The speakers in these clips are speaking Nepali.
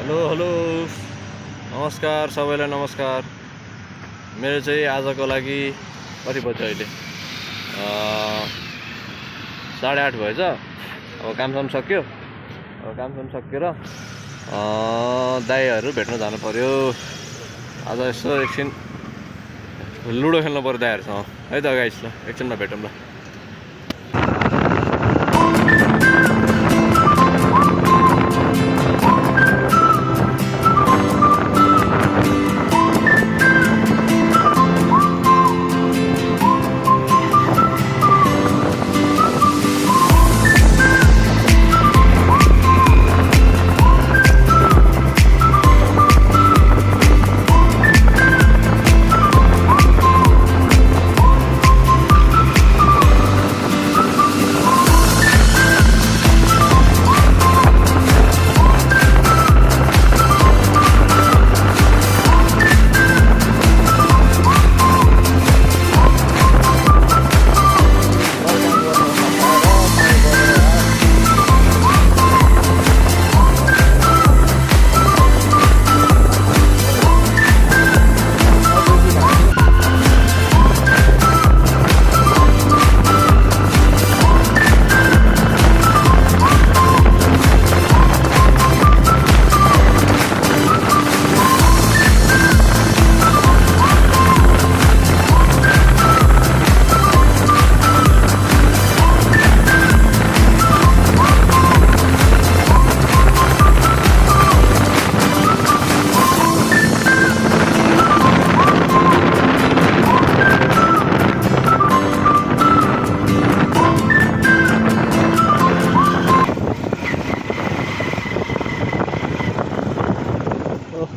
हेलो नमस्कार सबैलाई नमस्कार। मेरो चाहिँ आजको लागि कति बज्यो अहिले 8:30 भएछ। अब कामसाम सक्यो। अब कामसाम सकेर दाइहरू भेट्न जानु पर्यो। आज यसो एकछिन लुडो खेल्नु पर्यो दाइहरूसँग है त गाइस। ल एकछिनमा भेटौँ ल।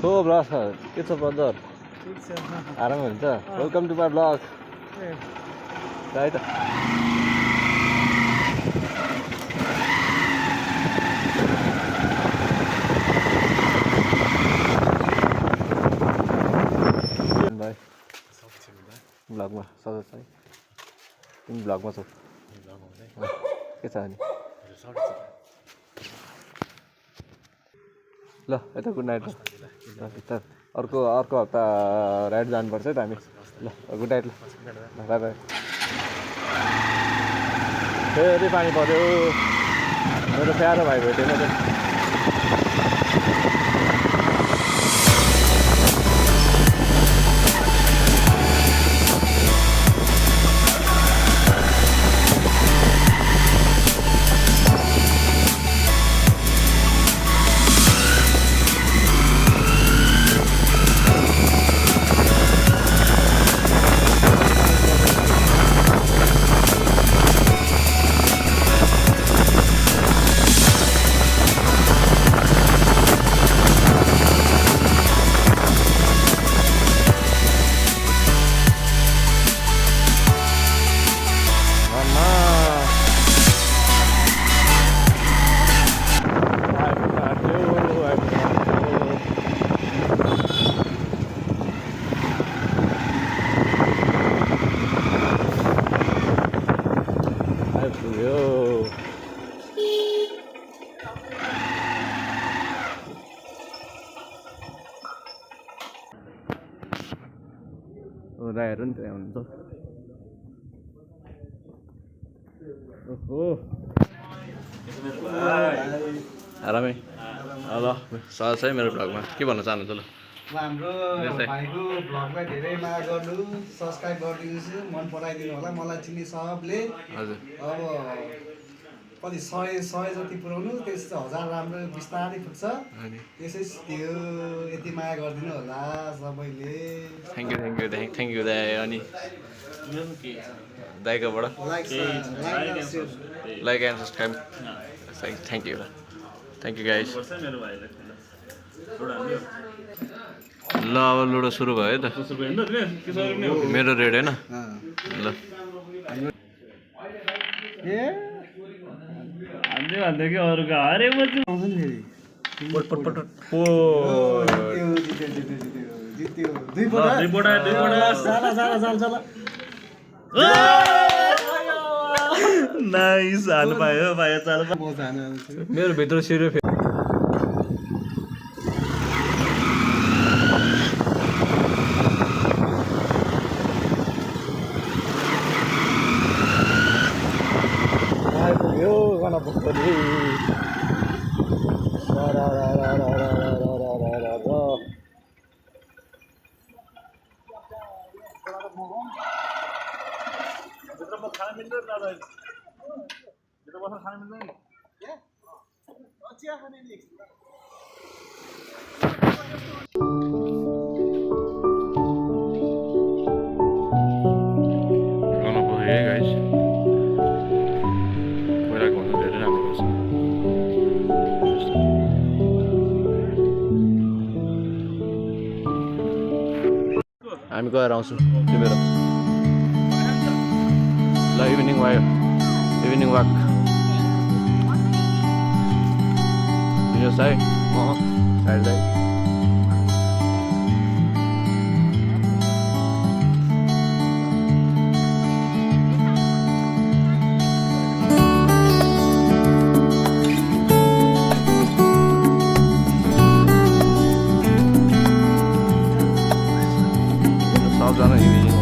हो ब्रदर के छ ब्रदर? आराम हुन्छ। Welcome to my blog. Right भाइ ब्लगमा सधैँ चाहिँ तिमी ब्लगमा छौ के छ अनि? ल यता गुड नाइट। अर्को हप्ता राइड जानुपर्छ है त हामी। ल गुड नाइट। ल बाई बाई। फेरि पानी पर्यो। मेरो प्यारो भाइ भेटेन त। राईहरू नि त्यहाँ हुनुहुन्छ। ओहो आरामै। ल सज है मेरो ब्लगमा के भन्न चाहनुहुन्छ? ल हाम्रो भाइको भ्लगलाई धेरै माया गर्नु, सब्सक्राइब गरिदिनुहोस्, मन पराइदिनु होला। मलाई चिन्ने सबले हजुर अब कति 100 जति पुऱ्याउनु, त्यस 1000 राम्रो बिस्तारै पुग्छ। त्यसै त्यो यति माया गरिदिनु होला सबैले। थ्याङ्क यू दाइ। अनि दाइकोबाट like and subscribe. Thank you guys. ल अब लुडो सुरु भयो है त। मेरो रेड होइन। ल भन्दै कि अरूको हरे नाइस हाल्नु पायो चाल। मेरो भित्र सिरो पोखरी हामी गएर आउँछौँ तिमीहरू ल इभिनिङ वाक हिँड्नुहोस् है साइडलाई सबजना इभिनिङ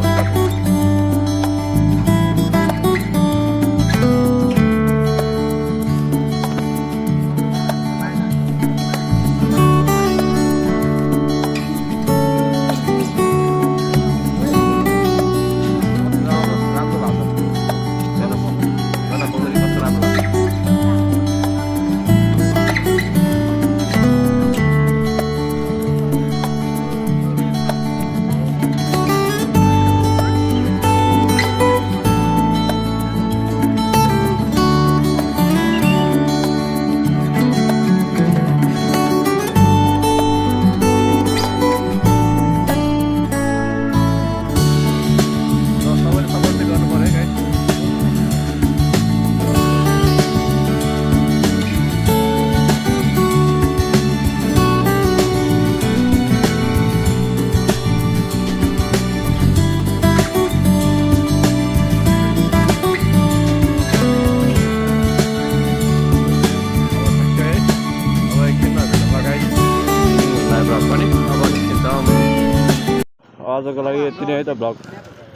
आजको लागि यति नै है त भ्लग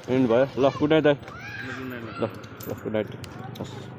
एन्ड भयो ल गुड नाइट ल गुड नाइट